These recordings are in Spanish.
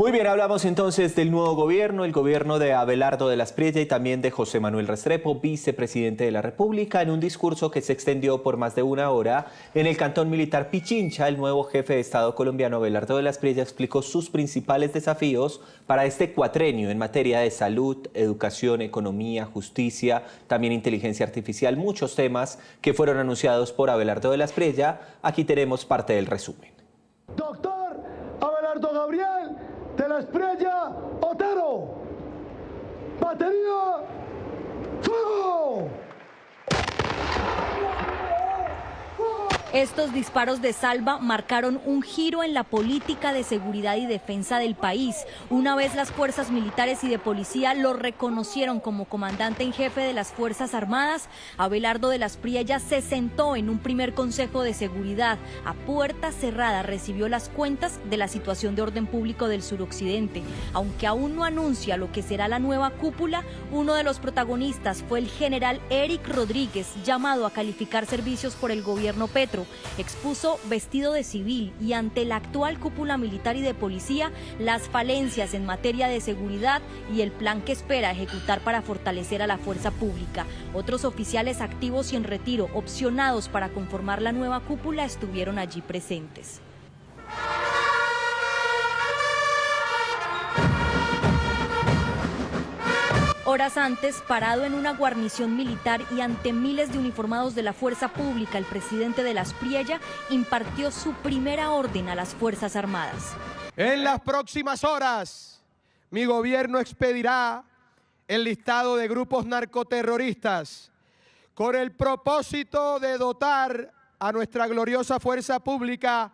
Muy bien, hablamos entonces del nuevo gobierno, el gobierno de Abelardo de la Espriella y también de José Manuel Restrepo, vicepresidente de la República. En un discurso que se extendió por más de una hora en el cantón militar Pichincha, el nuevo jefe de Estado colombiano Abelardo de la Espriella explicó sus principales desafíos para este cuatrenio en materia de salud, educación, economía, justicia, también inteligencia artificial, muchos temas que fueron anunciados por Abelardo de la Espriella. Aquí tenemos parte del resumen. Doctor Abelardo Gabriel de la Espriella Otero. Batería, fuego. Estos disparos de salva marcaron un giro en la política de seguridad y defensa del país. Una vez las fuerzas militares y de policía lo reconocieron como comandante en jefe de las Fuerzas Armadas, Abelardo de la Espriella se sentó en un primer consejo de seguridad. A puerta cerrada recibió las cuentas de la situación de orden público del suroccidente. Aunque aún no anuncia lo que será la nueva cúpula, uno de los protagonistas fue el general Eric Rodríguez, llamado a calificar servicios por el gobierno Petro. Expuso vestido de civil y ante la actual cúpula militar y de policía las falencias en materia de seguridad y el plan que espera ejecutar para fortalecer a la fuerza pública. Otros oficiales activos y en retiro, opcionados para conformar la nueva cúpula, estuvieron allí presentes. Horas antes, parado en una guarnición militar y ante miles de uniformados de la fuerza pública, el presidente de la Espriella impartió su primera orden a las Fuerzas Armadas. En las próximas horas, mi gobierno expedirá el listado de grupos narcoterroristas con el propósito de dotar a nuestra gloriosa fuerza pública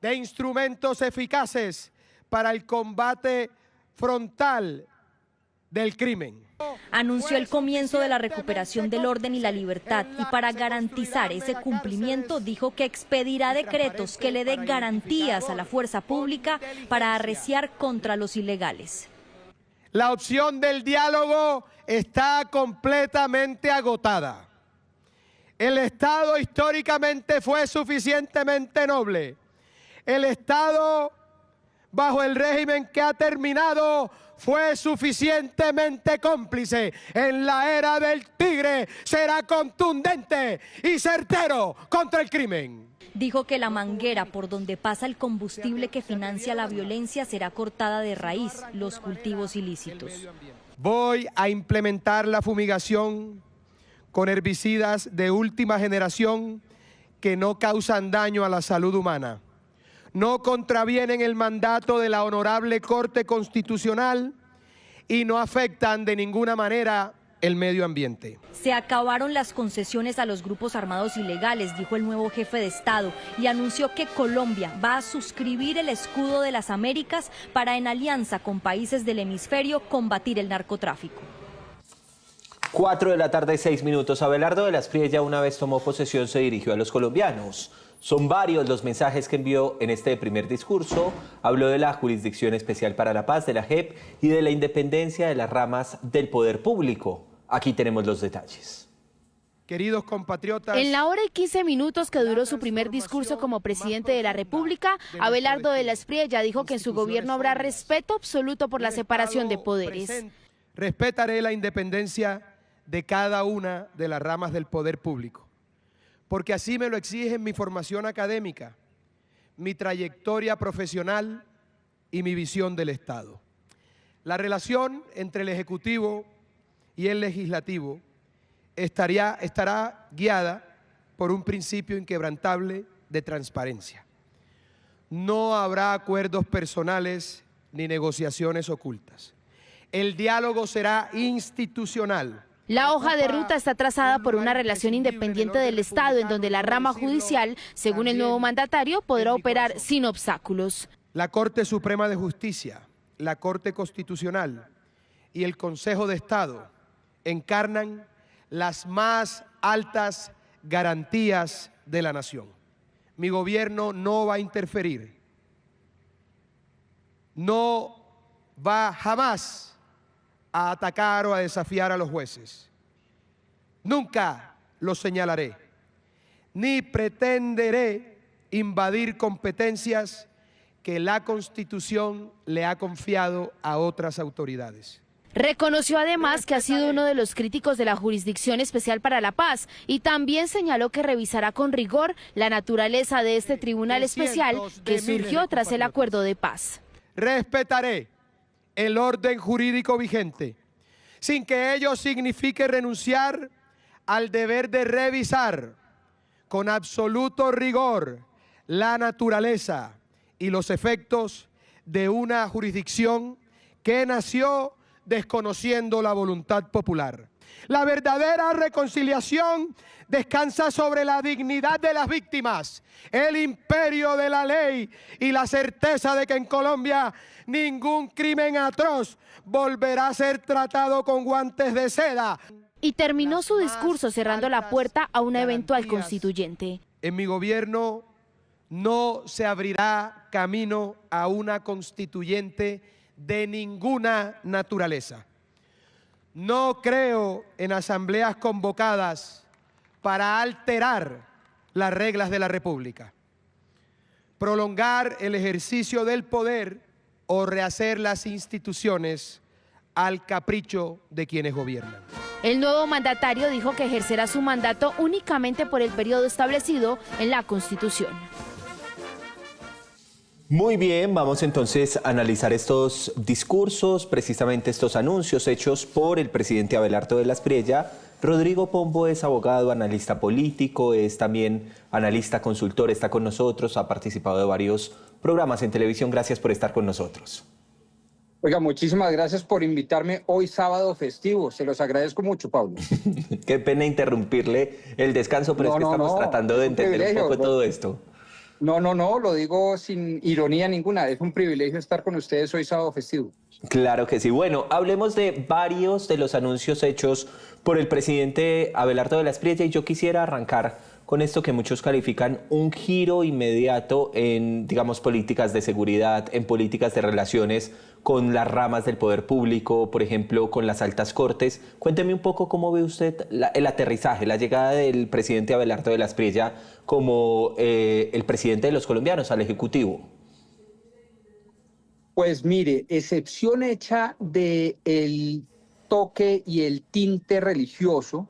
de instrumentos eficaces para el combate frontal del crimen. Anunció el comienzo de la recuperación del orden y la libertad y para garantizar ese cumplimiento dijo que expedirá decretos que le den garantías a la fuerza pública para arreciar contra los ilegales. La opción del diálogo está completamente agotada. El Estado históricamente fue suficientemente noble. El Estado bajo el régimen que ha terminado fue suficientemente cómplice. En la era del tigre será contundente y certero contra el crimen. Dijo que la manguera por donde pasa el combustible que financia la violencia será cortada de raíz, los cultivos ilícitos. Voy a implementar la fumigación con herbicidas de última generación que no causan daño a la salud humana. No contravienen el mandato de la Honorable Corte Constitucional y no afectan de ninguna manera el medio ambiente. Se acabaron las concesiones a los grupos armados ilegales, dijo el nuevo jefe de Estado, y anunció que Colombia va a suscribir el escudo de las Américas para, en alianza con países del hemisferio, combatir el narcotráfico. 4 de la tarde, 6 minutos. Abelardo de la Espriella, una vez tomó posesión, se dirigió a los colombianos. Son varios los mensajes que envió en este primer discurso. Habló de la Jurisdicción Especial para la Paz, de la JEP, y de la independencia de las ramas del poder público. Aquí tenemos los detalles. Queridos compatriotas, en la hora y 15 minutos que duró su primer discurso como presidente de la República, Abelardo de la Espriella dijo que en su gobierno habrá respeto absoluto por la separación de poderes. Respetaré la independencia de cada una de las ramas del poder público, porque así me lo exigen mi formación académica, mi trayectoria profesional y mi visión del Estado. La relación entre el Ejecutivo y el Legislativo estará guiada por un principio inquebrantable de transparencia. No habrá acuerdos personales ni negociaciones ocultas. El diálogo será institucional. La hoja de ruta está trazada por una relación independiente del Estado, en donde la rama judicial, según el nuevo mandatario, podrá operar sin obstáculos. La Corte Suprema de Justicia, la Corte Constitucional y el Consejo de Estado encarnan las más altas garantías de la nación. Mi gobierno no va a interferir, no va jamás a atacar o a desafiar a los jueces. Nunca los señalaré, ni pretenderé invadir competencias que la Constitución le ha confiado a otras autoridades. Reconoció además que ha sido uno de los críticos de la Jurisdicción Especial para la Paz y también señaló que revisará con rigor la naturaleza de este tribunal especial que surgió tras el acuerdo de paz. Respetaré el orden jurídico vigente, sin que ello signifique renunciar al deber de revisar con absoluto rigor la naturaleza y los efectos de una jurisdicción que nació desconociendo la voluntad popular. La verdadera reconciliación descansa sobre la dignidad de las víctimas, el imperio de la ley y la certeza de que en Colombia ningún crimen atroz volverá a ser tratado con guantes de seda. Y terminó su discurso cerrando la puerta a una eventual constituyente. En mi gobierno no se abrirá camino a una constituyente de ninguna naturaleza. No creo en asambleas convocadas para alterar las reglas de la República, prolongar el ejercicio del poder o rehacer las instituciones al capricho de quienes gobiernan. El nuevo mandatario dijo que ejercerá su mandato únicamente por el periodo establecido en la Constitución. Muy bien, vamos entonces a analizar estos discursos, precisamente estos anuncios hechos por el presidente Abelardo de la Espriella. Rodrigo Pombo es abogado, analista político, es también analista consultor, está con nosotros, ha participado de varios programas en televisión. Gracias por estar con nosotros. Oiga, muchísimas gracias por invitarme hoy sábado festivo. Se los agradezco mucho, Pablo. Qué pena interrumpirle el descanso, pero es que estamos tratando de entender un poco todo esto. No, lo digo sin ironía ninguna. Es un privilegio estar con ustedes hoy sábado festivo. Claro que sí. Bueno, hablemos de varios de los anuncios hechos por el presidente Abelardo de la Espriella y yo quisiera arrancar con esto que muchos califican un giro inmediato en, digamos, políticas de seguridad, en políticas de relaciones con las ramas del poder público, por ejemplo, con las altas cortes. Cuénteme un poco cómo ve usted el aterrizaje, la llegada del presidente Abelardo de la Espriella como el presidente de los colombianos al Ejecutivo. Pues mire, excepción hecha del toque y el tinte religioso,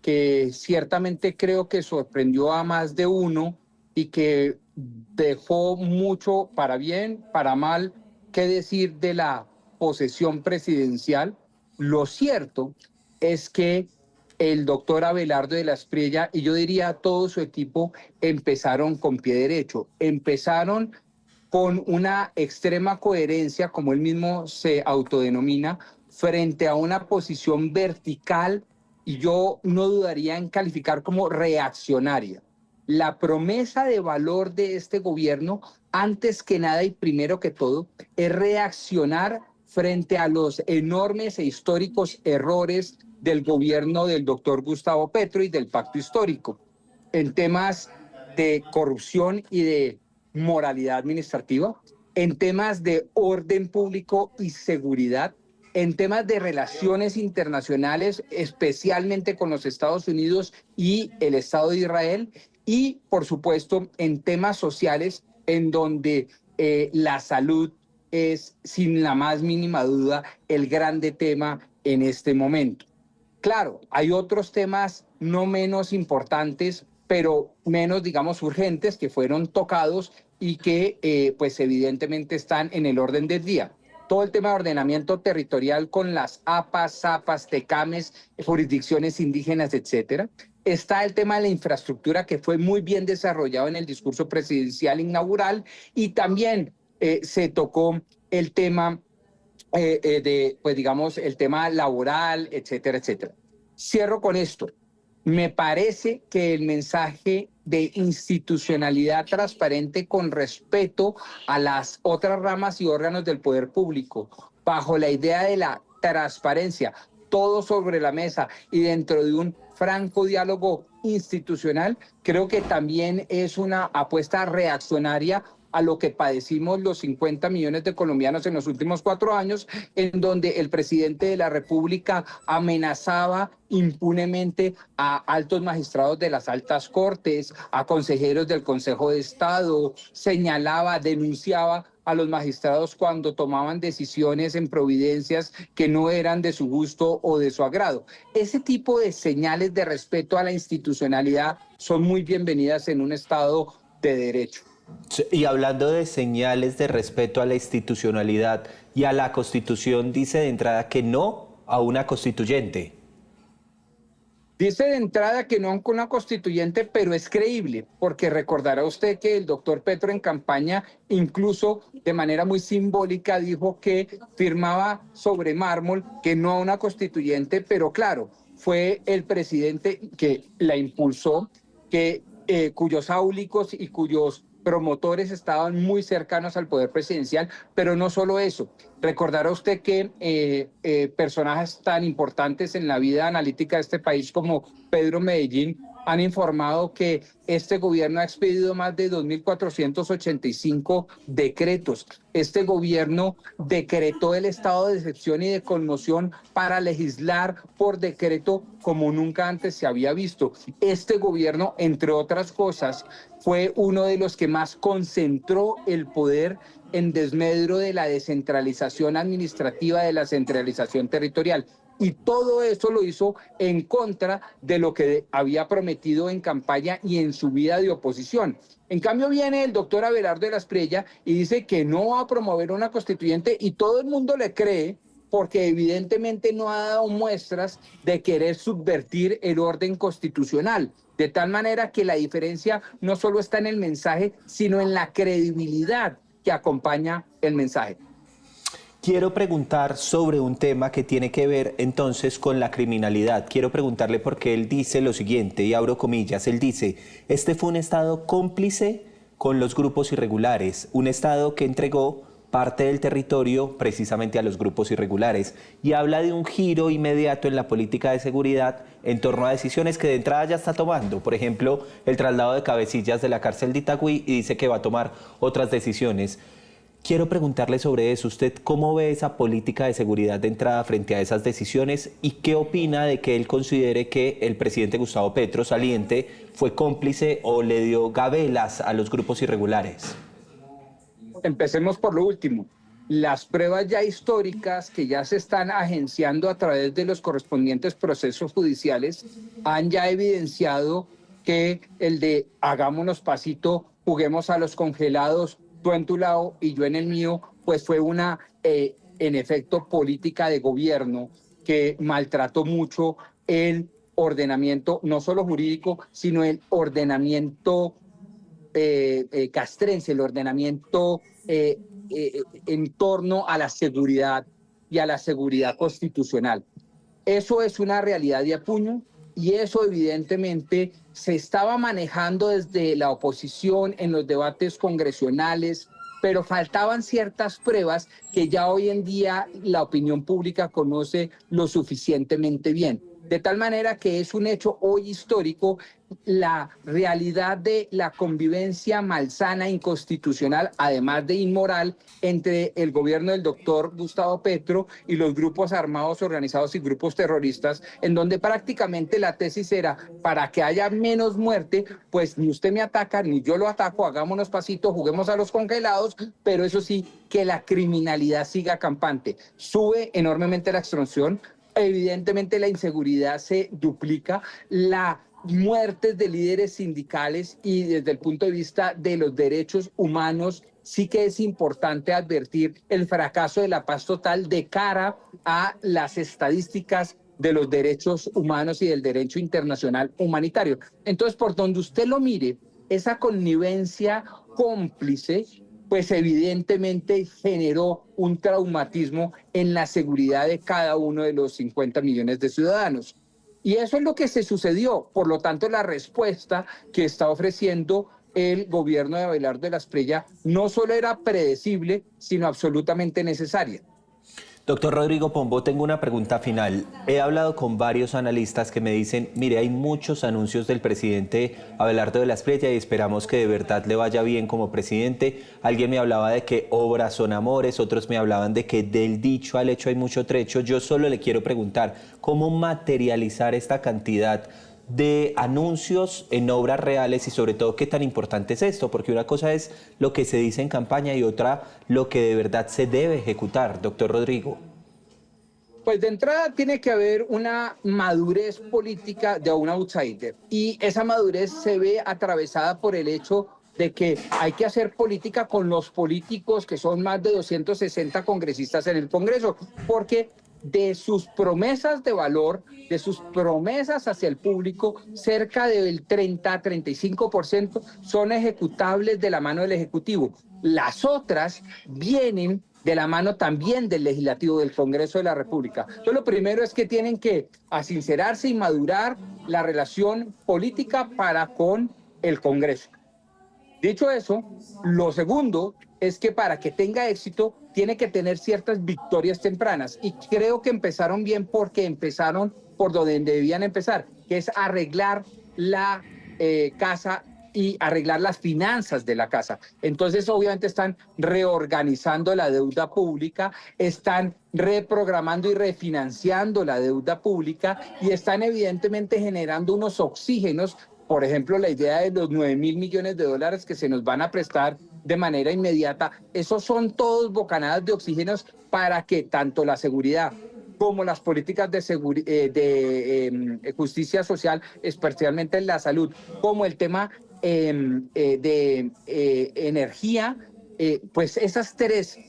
que ciertamente creo que sorprendió a más de uno y que dejó mucho para bien, para mal, que decir de la posesión presidencial. Lo cierto es que el doctor Abelardo de la Espriella, y yo diría todo su equipo, empezaron con pie derecho, empezaron con una extrema coherencia, como él mismo se autodenomina, frente a una posición vertical, y yo no dudaría en calificar como reaccionaria. La promesa de valor de este gobierno, antes que nada y primero que todo, es reaccionar frente a los enormes e históricos errores del gobierno del doctor Gustavo Petro y del pacto histórico, en temas de corrupción y de moralidad administrativa, en temas de orden público y seguridad, en temas de relaciones internacionales, especialmente con los Estados Unidos y el Estado de Israel, y por supuesto en temas sociales en donde la salud es sin la más mínima duda el grande tema en este momento. Claro, hay otros temas no menos importantes, pero menos, digamos, urgentes, que fueron tocados y que pues evidentemente están en el orden del día. Todo el tema de ordenamiento territorial con las APAs, ZAPAs, TECAMES, jurisdicciones indígenas, etcétera. Está el tema de la infraestructura, que fue muy bien desarrollado en el discurso presidencial inaugural, y también se tocó el tema pues digamos, el tema laboral, etcétera, etcétera. Cierro con esto. Me parece que el mensaje de institucionalidad transparente con respeto a las otras ramas y órganos del poder público, bajo la idea de la transparencia, todo sobre la mesa y dentro de un franco diálogo institucional, creo que también es una apuesta reaccionaria a lo que padecimos los 50 millones de colombianos en los últimos 4 años, en donde el presidente de la República amenazaba impunemente a altos magistrados de las altas cortes, a consejeros del Consejo de Estado, señalaba, denunciaba a los magistrados cuando tomaban decisiones en providencias que no eran de su gusto o de su agrado. Ese tipo de señales de respeto a la institucionalidad son muy bienvenidas en un Estado de derecho. Y hablando de señales de respeto a la institucionalidad y a la Constitución, dice de entrada que no a una constituyente. Dice de entrada que no con una constituyente, pero es creíble, porque recordará usted que el doctor Petro en campaña, incluso de manera muy simbólica, dijo que firmaba sobre mármol que no a una constituyente, pero claro, fue el presidente que la impulsó, cuyos áulicos y cuyos promotores estaban muy cercanos al poder presidencial, pero no solo eso. Recordará usted que personajes tan importantes en la vida analítica de este país como Pedro Medellín han informado que este gobierno ha expedido más de 2.485 decretos. Este gobierno decretó el estado de excepción y de conmoción para legislar por decreto como nunca antes se había visto. Este gobierno, entre otras cosas, fue uno de los que más concentró el poder en desmedro de la descentralización administrativa, de la centralización territorial. Y todo eso lo hizo en contra de lo que había prometido en campaña y en su vida de oposición. En cambio viene el doctor Abelardo de la Espriella y dice que no va a promover una constituyente y todo el mundo le cree porque evidentemente no ha dado muestras de querer subvertir el orden constitucional. De tal manera que la diferencia no solo está en el mensaje, sino en la credibilidad que acompaña el mensaje. Quiero preguntar sobre un tema que tiene que ver entonces con la criminalidad. Quiero preguntarle porque él dice lo siguiente, y abro comillas, él dice, este fue un Estado cómplice con los grupos irregulares, un Estado que entregó parte del territorio precisamente a los grupos irregulares, y habla de un giro inmediato en la política de seguridad en torno a decisiones que de entrada ya está tomando, por ejemplo, el traslado de cabecillas de la cárcel de Itagüí, y dice que va a tomar otras decisiones. Quiero preguntarle sobre eso. ¿Usted cómo ve esa política de seguridad de entrada frente a esas decisiones y qué opina de que él considere que el presidente Gustavo Petro, saliente, fue cómplice o le dio gabelas a los grupos irregulares? Empecemos por lo último. Las pruebas ya históricas que ya se están agenciando a través de los correspondientes procesos judiciales han ya evidenciado que el de hagámonos pasito, juguemos a los congelados, tú en tu lado y yo en el mío, pues fue una, en efecto, política de gobierno que maltrató mucho el ordenamiento, no solo jurídico, sino el ordenamiento castrense, el ordenamiento en torno a la seguridad y a la seguridad constitucional. Eso es una realidad de apuño y eso evidentemente se estaba manejando desde la oposición en los debates congresionales, pero faltaban ciertas pruebas que ya hoy en día la opinión pública conoce lo suficientemente bien. De tal manera que es un hecho hoy histórico la realidad de la convivencia malsana, inconstitucional, además de inmoral, entre el gobierno del doctor Gustavo Petro y los grupos armados organizados y grupos terroristas, en donde prácticamente la tesis era, para que haya menos muerte, pues ni usted me ataca, ni yo lo ataco, hagámonos pasitos, juguemos a los congelados, pero eso sí, que la criminalidad siga campante. Sube enormemente la extorsión, evidentemente la inseguridad se duplica, la muertes de líderes sindicales y desde el punto de vista de los derechos humanos sí que es importante advertir el fracaso de la paz total de cara a las estadísticas de los derechos humanos y del derecho internacional humanitario. Entonces, por donde usted lo mire, esa connivencia cómplice pues evidentemente generó un traumatismo en la seguridad de cada uno de los 50 millones de ciudadanos. Y eso es lo que se sucedió. Por lo tanto, la respuesta que está ofreciendo el gobierno de Abelardo de la Espriella no solo era predecible, sino absolutamente necesaria. Doctor Rodrigo Pombo, tengo una pregunta final. He hablado con varios analistas que me dicen, mire, hay muchos anuncios del presidente Abelardo de la Espriella y esperamos que de verdad le vaya bien como presidente. Alguien me hablaba de que obras son amores, otros me hablaban de que del dicho al hecho hay mucho trecho. Yo solo le quiero preguntar, ¿cómo materializar esta cantidad de anuncios en obras reales y sobre todo qué tan importante es esto, porque una cosa es lo que se dice en campaña y otra lo que de verdad se debe ejecutar, doctor Rodrigo. Pues de entrada tiene que haber una madurez política de un outsider y esa madurez se ve atravesada por el hecho de que hay que hacer política con los políticos que son más de 260 congresistas en el Congreso, porque de sus promesas de valor, de sus promesas hacia el público, cerca del 30-35% son ejecutables de la mano del Ejecutivo. Las otras vienen de la mano también del Legislativo, del Congreso de la República. Entonces, lo primero es que tienen que asincerarse y madurar la relación política para con el Congreso. Dicho eso, lo segundo es que para que tenga éxito tiene que tener ciertas victorias tempranas y creo que empezaron bien porque empezaron por donde debían empezar, que es arreglar la casa y arreglar las finanzas de la casa. Entonces, obviamente están reorganizando la deuda pública, están reprogramando y refinanciando la deuda pública y están evidentemente generando unos oxígenos. Por ejemplo, la idea de los 9.000 millones de dólares que se nos van a prestar de manera inmediata, esos son todos bocanadas de oxígenos para que tanto la seguridad como las políticas de justicia social, especialmente en la salud, como el tema de energía, pues esas tres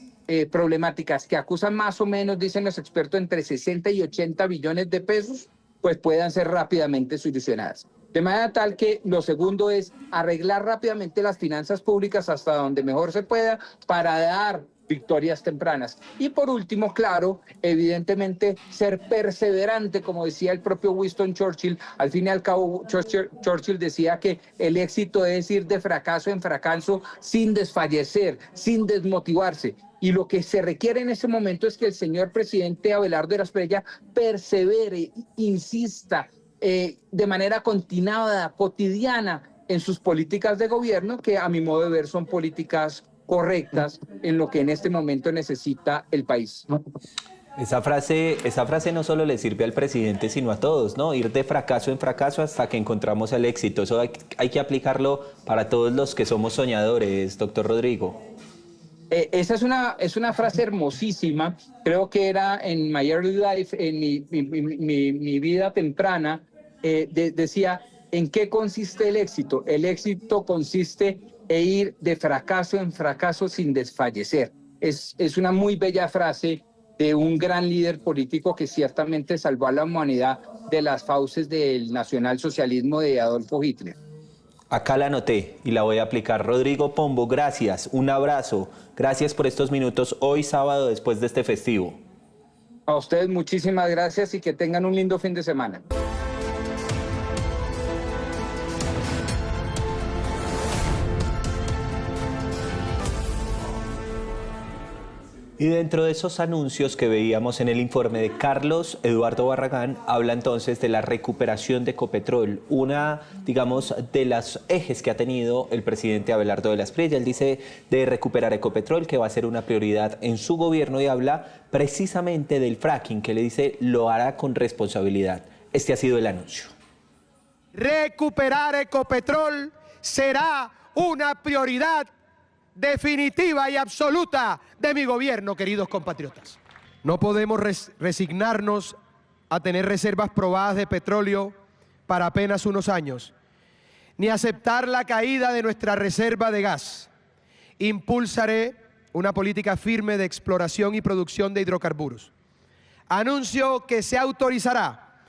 problemáticas que acusan más o menos, dicen los expertos, entre 60 y 80 billones de pesos, pues puedan ser rápidamente solucionadas. De manera tal que lo segundo es arreglar rápidamente las finanzas públicas hasta donde mejor se pueda para dar victorias tempranas. Y por último, claro, evidentemente ser perseverante, como decía el propio Winston Churchill. Al fin y al cabo, Churchill decía que el éxito es ir de fracaso en fracaso sin desfallecer, sin desmotivarse. Y lo que se requiere en ese momento es que el señor presidente Abelardo de la Espriella persevere, insista, de manera continuada, cotidiana, en sus políticas de gobierno, que a mi modo de ver son políticas correctas en lo que en este momento necesita el país. Esa frase no solo le sirve al presidente, sino a todos, ¿no? Ir de fracaso en fracaso hasta que encontramos el éxito. Eso hay que aplicarlo para todos los que somos soñadores, doctor Rodrigo. Esa es una frase hermosísima. Creo que era en My Early Life, en mi vida temprana, decía, ¿en qué consiste el éxito? El éxito consiste en ir de fracaso en fracaso sin desfallecer. Es una muy bella frase de un gran líder político que ciertamente salvó a la humanidad de las fauces del nacionalsocialismo de Adolfo Hitler. Acá la anoté y la voy a aplicar. Rodrigo Pombo, gracias, un abrazo. Gracias por estos minutos hoy sábado después de este festivo. A ustedes muchísimas gracias y que tengan un lindo fin de semana. Y dentro de esos anuncios que veíamos en el informe de Carlos Eduardo Barragán, habla entonces de la recuperación de Ecopetrol, una, digamos, de los ejes que ha tenido el presidente Abelardo de la Espriella. Él dice de recuperar Ecopetrol, que va a ser una prioridad en su gobierno, y habla precisamente del fracking, que le dice lo hará con responsabilidad. Este ha sido el anuncio. Recuperar Ecopetrol será una prioridad definitiva y absoluta de mi gobierno, queridos compatriotas. No podemos resignarnos a tener reservas probadas de petróleo para apenas unos años, ni aceptar la caída de nuestra reserva de gas. Impulsaré una política firme de exploración y producción de hidrocarburos. Anuncio que se autorizará,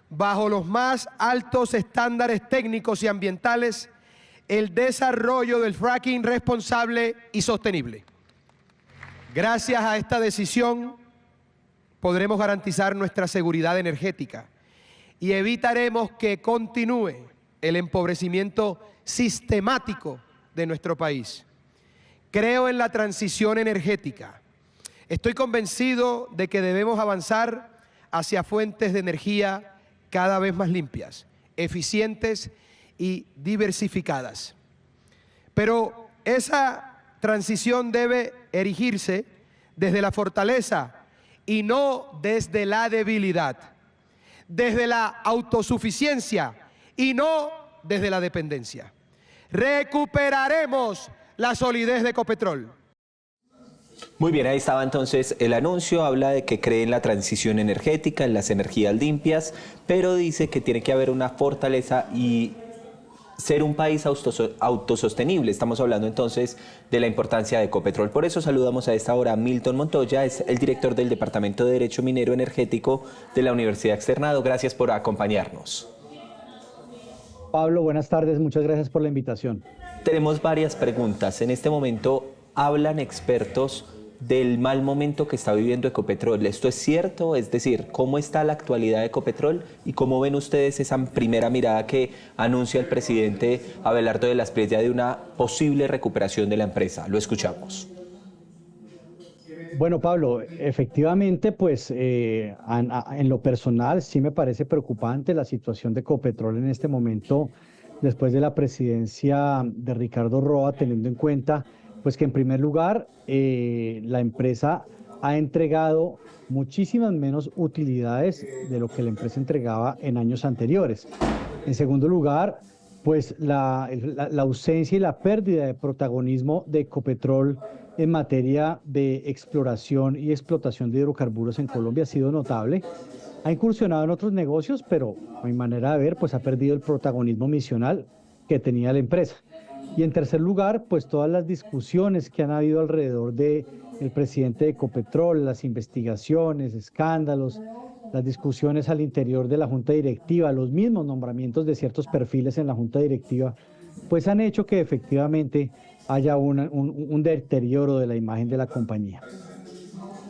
bajo los más altos estándares técnicos y ambientales, el desarrollo del fracking responsable y sostenible. Gracias a esta decisión podremos garantizar nuestra seguridad energética y evitaremos que continúe el empobrecimiento sistemático de nuestro país. Creo en la transición energética. Estoy convencido de que debemos avanzar hacia fuentes de energía cada vez más limpias, eficientes y diversificadas. Pero esa transición debe erigirse desde la fortaleza y no desde la debilidad, desde la autosuficiencia y no desde la dependencia. Recuperaremos la solidez de Ecopetrol. Muy bien, ahí estaba entonces el anuncio, habla de que cree en la transición energética, en las energías limpias, pero dice que tiene que haber una fortaleza y ser un país autosostenible. Estamos hablando entonces de la importancia de Ecopetrol. Por eso saludamos a esta hora a Milton Montoya, es el director del Departamento de Derecho Minero Energético de la Universidad Externado. Gracias por acompañarnos. Pablo, buenas tardes, muchas gracias por la invitación. Tenemos varias preguntas. En este momento hablan expertos del mal momento que está viviendo Ecopetrol. ¿Esto es cierto? Es decir, ¿cómo está la actualidad de Ecopetrol y cómo ven ustedes esa primera mirada que anuncia el presidente Abelardo de la Espriella de una posible recuperación de la empresa? Lo escuchamos. Bueno, Pablo, efectivamente, pues en lo personal sí me parece preocupante la situación de Ecopetrol en este momento, después de la presidencia de Ricardo Roa, teniendo en cuenta pues que en primer lugar la empresa ha entregado muchísimas menos utilidades de lo que la empresa entregaba en años anteriores. En segundo lugar, pues la ausencia y la pérdida de protagonismo de Ecopetrol en materia de exploración y explotación de hidrocarburos en Colombia ha sido notable. Ha incursionado en otros negocios, pero a mi manera de ver, pues ha perdido el protagonismo misional que tenía la empresa. Y en tercer lugar, pues todas las discusiones que han habido alrededor del presidente de Ecopetrol, las investigaciones, escándalos, las discusiones al interior de la Junta Directiva, los mismos nombramientos de ciertos perfiles en la Junta Directiva, pues han hecho que efectivamente haya un deterioro de la imagen de la compañía.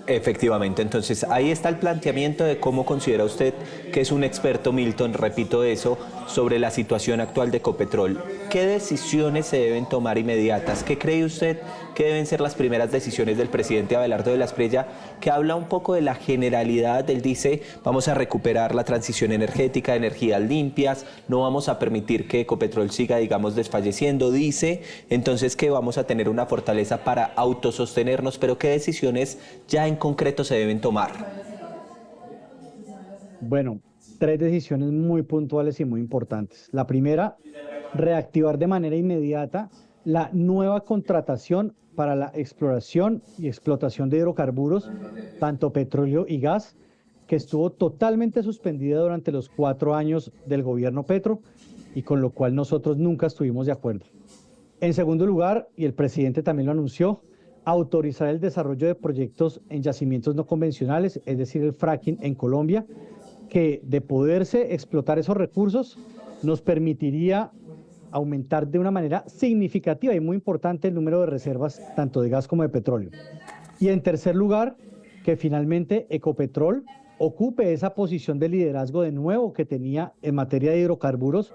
Efectivamente, entonces ahí está el planteamiento de cómo considera usted, que es un experto, Milton, repito eso, sobre la situación actual de Ecopetrol. ¿Qué decisiones se deben tomar inmediatas? ¿Qué cree usted que deben ser las primeras decisiones del presidente Abelardo de la Espriella, que habla un poco de la generalidad? Él dice, vamos a recuperar la transición energética, energías limpias, no vamos a permitir que Ecopetrol siga, digamos, desfalleciendo. Dice entonces que vamos a tener una fortaleza para autosostenernos, pero ¿qué decisiones ya en concreto se deben tomar? Bueno, 3 decisiones muy puntuales y muy importantes. La primera, reactivar de manera inmediata la nueva contratación para la exploración y explotación de hidrocarburos, tanto petróleo y gas, que estuvo totalmente suspendida durante los 4 años del gobierno Petro y con lo cual nosotros nunca estuvimos de acuerdo. En segundo lugar, y el presidente también lo anunció, autorizar el desarrollo de proyectos en yacimientos no convencionales, es decir, el fracking en Colombia, que de poderse explotar esos recursos nos permitiría aumentar de una manera significativa y muy importante el número de reservas tanto de gas como de petróleo. Y en tercer lugar, que finalmente Ecopetrol ocupe esa posición de liderazgo de nuevo que tenía en materia de hidrocarburos,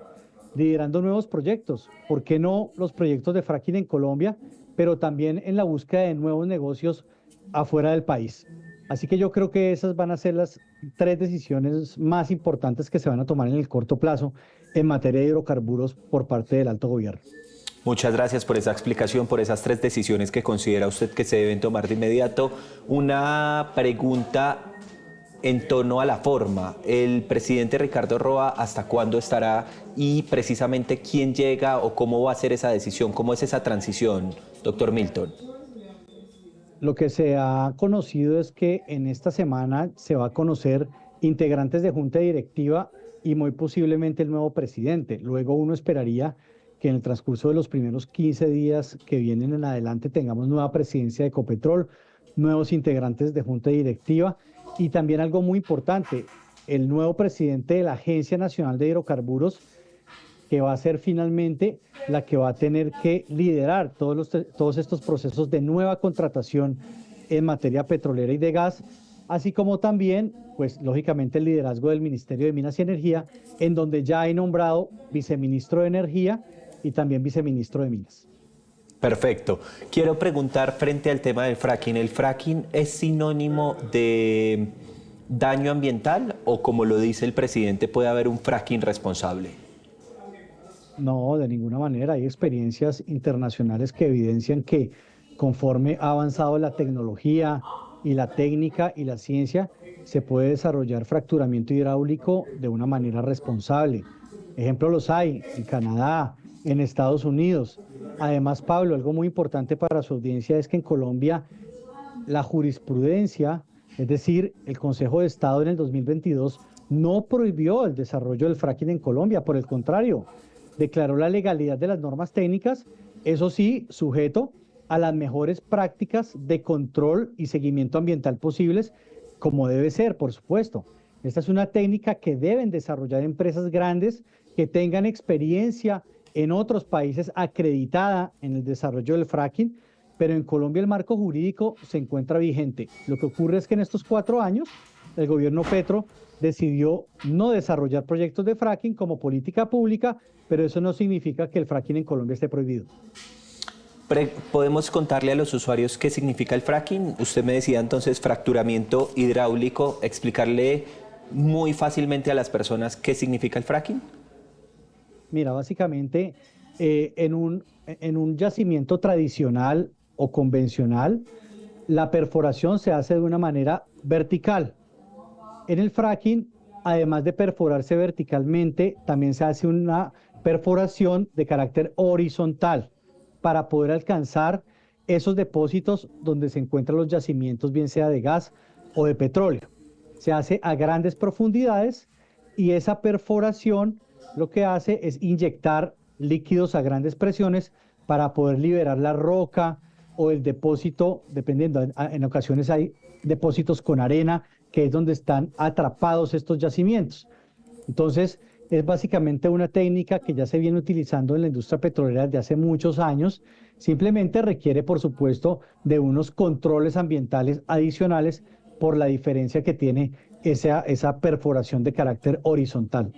liderando nuevos proyectos. ¿Por qué no los proyectos de fracking en Colombia, pero también en la búsqueda de nuevos negocios afuera del país? Así que yo creo que esas van a ser las 3 decisiones más importantes que se van a tomar en el corto plazo en materia de hidrocarburos por parte del alto gobierno. Muchas gracias por esa explicación, por esas 3 decisiones que considera usted que se deben tomar de inmediato. Una pregunta en torno a la forma. El presidente Ricardo Roa, ¿hasta cuándo estará? Y precisamente, ¿quién llega o cómo va a ser esa decisión? ¿Cómo es esa transición, doctor Milton? Lo que se ha conocido es que en esta semana se va a conocer integrantes de junta directiva y muy posiblemente el nuevo presidente. Luego uno esperaría que en el transcurso de los primeros 15 días que vienen en adelante tengamos nueva presidencia de Ecopetrol, nuevos integrantes de junta directiva y también algo muy importante, el nuevo presidente de la Agencia Nacional de Hidrocarburos, que va a ser finalmente la que va a tener que liderar todos estos procesos de nueva contratación en materia petrolera y de gas, así como también, pues lógicamente, el liderazgo del Ministerio de Minas y Energía, en donde ya hay nombrado viceministro de Energía y también viceministro de Minas. Perfecto. Quiero preguntar frente al tema del fracking. ¿El fracking es sinónimo de daño ambiental o, como lo dice el presidente, puede haber un fracking responsable? No, de ninguna manera. Hay experiencias internacionales que evidencian que conforme ha avanzado la tecnología y la técnica y la ciencia, se puede desarrollar fracturamiento hidráulico de una manera responsable. Ejemplo los hay en Canadá, en Estados Unidos. Además, Pablo, algo muy importante para su audiencia es que en Colombia la jurisprudencia, es decir, el Consejo de Estado en el 2022 no prohibió el desarrollo del fracking en Colombia, por el contrario, declaró la legalidad de las normas técnicas, eso sí, sujeto a las mejores prácticas de control y seguimiento ambiental posibles, como debe ser, por supuesto. Esta es una técnica que deben desarrollar empresas grandes que tengan experiencia en otros países acreditada en el desarrollo del fracking, pero en Colombia el marco jurídico se encuentra vigente. Lo que ocurre es que en estos 4 años el gobierno Petro decidió no desarrollar proyectos de fracking como política pública, pero eso no significa que el fracking en Colombia esté prohibido. ¿Podemos contarle a los usuarios qué significa el fracking? Usted me decía entonces fracturamiento hidráulico, explicarle muy fácilmente a las personas qué significa el fracking. Mira, básicamente en un yacimiento tradicional o convencional, la perforación se hace de una manera vertical. En el fracking, además de perforarse verticalmente, también se hace una perforación de carácter horizontal para poder alcanzar esos depósitos donde se encuentran los yacimientos, bien sea de gas o de petróleo. Se hace a grandes profundidades y esa perforación lo que hace es inyectar líquidos a grandes presiones para poder liberar la roca o el depósito, dependiendo, en ocasiones hay depósitos con arena, que es donde están atrapados estos yacimientos. Entonces, es básicamente una técnica que ya se viene utilizando en la industria petrolera desde hace muchos años. Simplemente requiere, por supuesto, de unos controles ambientales adicionales por la diferencia que tiene esa perforación de carácter horizontal.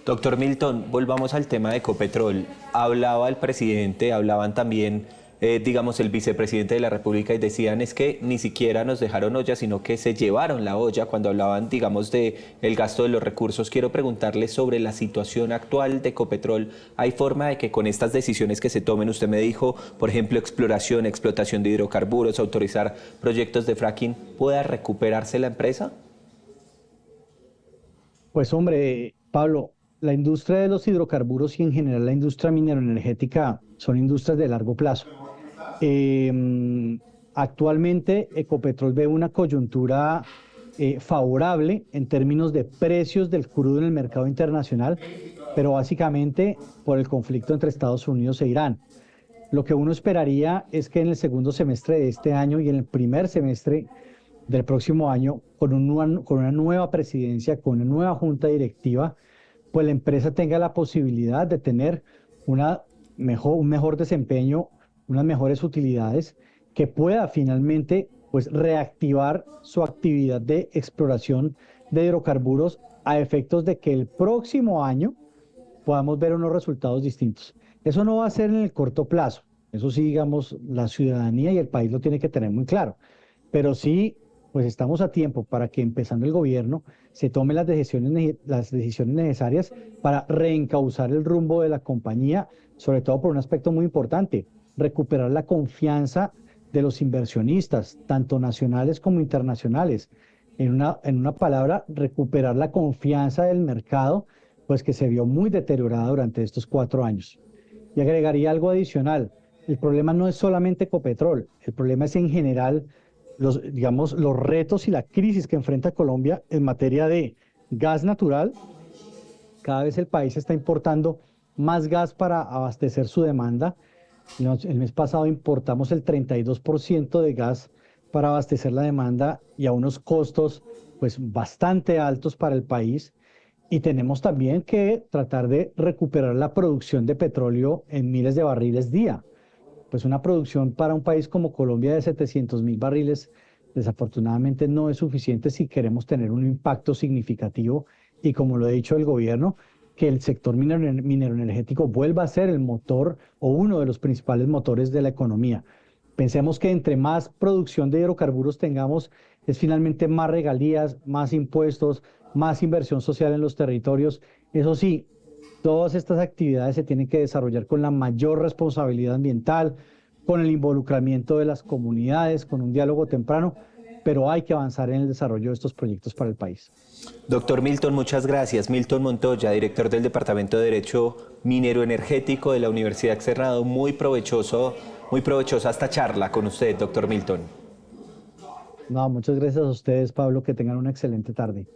Doctor Milton, volvamos al tema de Ecopetrol. Hablaba el presidente, hablaban también, digamos, el vicepresidente de la República y decían es que ni siquiera nos dejaron olla, sino que se llevaron la olla cuando hablaban, digamos, de el gasto de los recursos. Quiero preguntarle sobre la situación actual de Ecopetrol. ¿Hay forma de que con estas decisiones que se tomen, usted me dijo, por ejemplo, exploración, explotación de hidrocarburos, autorizar proyectos de fracking, pueda recuperarse la empresa? Pues hombre, Pablo, la industria de los hidrocarburos y en general la industria mineroenergética son industrias de largo plazo. Actualmente Ecopetrol ve una coyuntura favorable en términos de precios del crudo en el mercado internacional, pero básicamente por el conflicto entre Estados Unidos e Irán. Lo que uno esperaría es que en el segundo semestre de este año y en el primer semestre del próximo año, con una nueva presidencia, con una nueva junta directiva, pues la empresa tenga la posibilidad de tener un mejor desempeño, unas mejores utilidades, que pueda finalmente pues reactivar su actividad de exploración de hidrocarburos a efectos de que el próximo año podamos ver unos resultados distintos. Eso no va a ser en el corto plazo, eso sí, digamos, la ciudadanía y el país lo tiene que tener muy claro, pero sí, pues estamos a tiempo para que empezando el gobierno se tomen las decisiones necesarias para reencauzar el rumbo de la compañía, sobre todo por un aspecto muy importante, recuperar la confianza de los inversionistas, tanto nacionales como internacionales. En una palabra, recuperar la confianza del mercado, pues que se vio muy deteriorada durante estos 4 años. Y agregaría algo adicional, el problema no es solamente Ecopetrol, el problema es en general los retos y la crisis que enfrenta Colombia en materia de gas natural. Cada vez el país está importando más gas para abastecer su demanda. El mes pasado importamos el 32% de gas para abastecer la demanda y a unos costos pues bastante altos para el país. Y tenemos también que tratar de recuperar la producción de petróleo en miles de barriles día. Pues una producción para un país como Colombia de 700.000 barriles desafortunadamente no es suficiente si queremos tener un impacto significativo y, como lo ha dicho el gobierno, que el sector mineroenergético vuelva a ser el motor o uno de los principales motores de la economía. Pensemos que entre más producción de hidrocarburos tengamos, es finalmente más regalías, más impuestos, más inversión social en los territorios. Eso sí, todas estas actividades se tienen que desarrollar con la mayor responsabilidad ambiental, con el involucramiento de las comunidades, con un diálogo temprano, pero hay que avanzar en el desarrollo de estos proyectos para el país. Doctor Milton, muchas gracias. Milton Montoya, director del Departamento de Derecho Minero Energético de la Universidad Externado. Muy provechosa esta charla con usted, doctor Milton. No, muchas gracias a ustedes, Pablo, que tengan una excelente tarde.